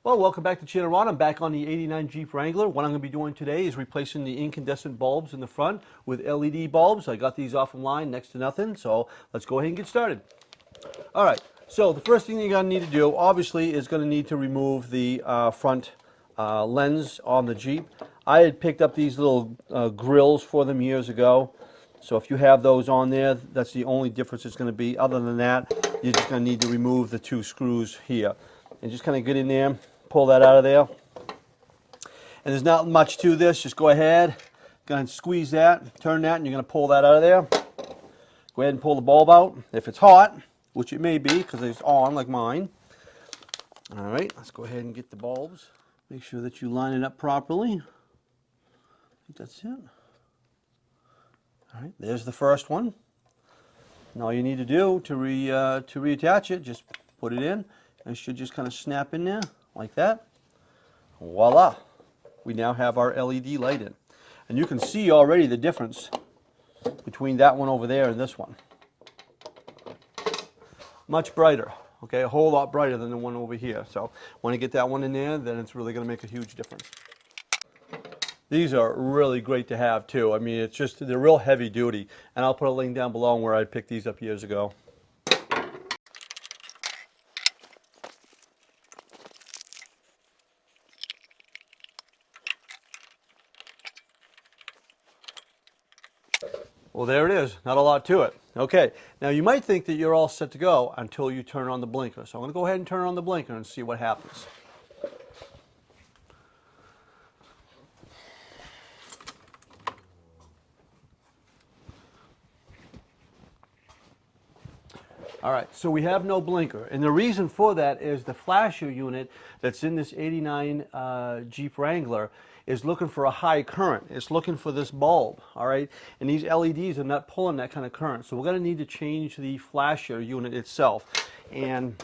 Well, welcome back to Channel Ron. I'm back on the 89 Jeep Wrangler. What I'm going to be doing today is replacing the incandescent bulbs in the front with LED bulbs. I got these off online, next to nothing, so let's go ahead and get started. All right, so the first thing you're going to need to do, obviously, is going to need to remove the front lens on the Jeep. I had picked up these little grills for them years ago, so if you have those on there, that's the only difference it's going to be. Other than that, you're just going to need to remove the two screws here. And just kind of get in there, pull that out of there. And there's not much to this. Just go ahead, go ahead and squeeze that, turn that, and you're going to pull that out of there. Go ahead and pull the bulb out. If it's hot, which it may be because it's on like mine. All right, let's go ahead and get the bulbs. Make sure that you line it up properly. I think that's it. All right, there's the first one. And all you need to do to reattach it, just put it in. And it should just kind of snap in there like that. Voila! We now have our LED light in. And you can see already the difference between that one over there and this one. Much brighter, okay? A whole lot brighter than the one over here. So when you get that one in there, then it's really going to make a huge difference. These are really great to have too. I mean, it's just, they're real heavy duty. And I'll put a link down below on where I picked these up years ago. Well, there it is. Not a lot to it. Okay, now you might think that you're all set to go until you turn on the blinker. So I'm going to go ahead and turn on the blinker and see what happens. All right, so we have no blinker, and the reason for that is the flasher unit that's in this 89 Jeep Wrangler is looking for a high current. It's looking for this bulb, all right? And these LEDs are not pulling that kind of current, so we're going to need to change the flasher unit itself. And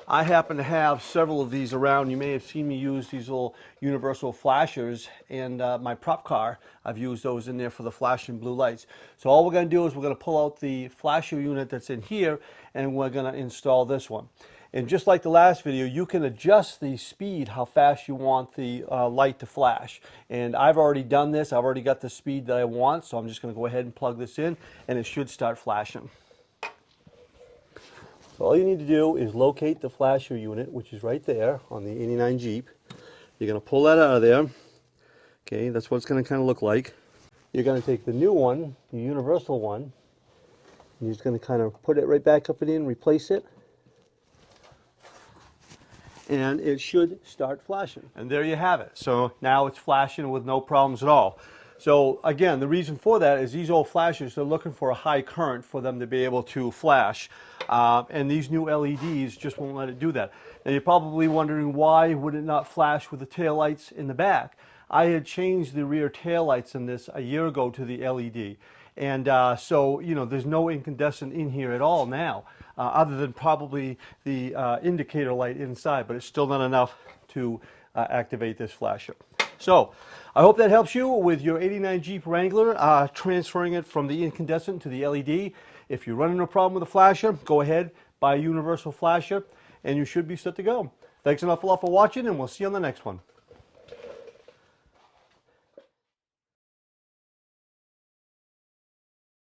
I happen to have several of these around. You may have seen me use these little universal flashers, and my prop car, I've used those in there for the flashing blue lights. So all we're going to do is we're going to pull out the flasher unit that's in here, and we're going to install this one. And just like the last video, you can adjust the speed, how fast you want the light to flash. And I've already done this. I've already got the speed that I want, so I'm just going to go ahead and plug this in, and it should start flashing. So all you need to do is locate the flasher unit, which is right there on the 89 Jeep. You're going to pull that out of there. Okay, that's what it's going to kind of look like. You're going to take the new one, the universal one, and you're just going to kind of put it right back up and in, replace it. And it should start flashing. And there you have it. So now it's flashing with no problems at all. So again, the reason for that is these old flashers, they're looking for a high current for them to be able to flash. And these new LEDs just won't let it do that. Now you're probably wondering, why would it not flash with the taillights in the back? I had changed the rear taillights in this a year ago to the LED. And so, you know, there's no incandescent in here at all now, other than probably the indicator light inside, but it's still not enough to activate this flasher. So, I hope that helps you with your 89 Jeep Wrangler, transferring it from the incandescent to the LED. If you're running a problem with a flasher, go ahead, buy a universal flasher, and you should be set to go. Thanks an awful lot for watching, and we'll see you on the next one.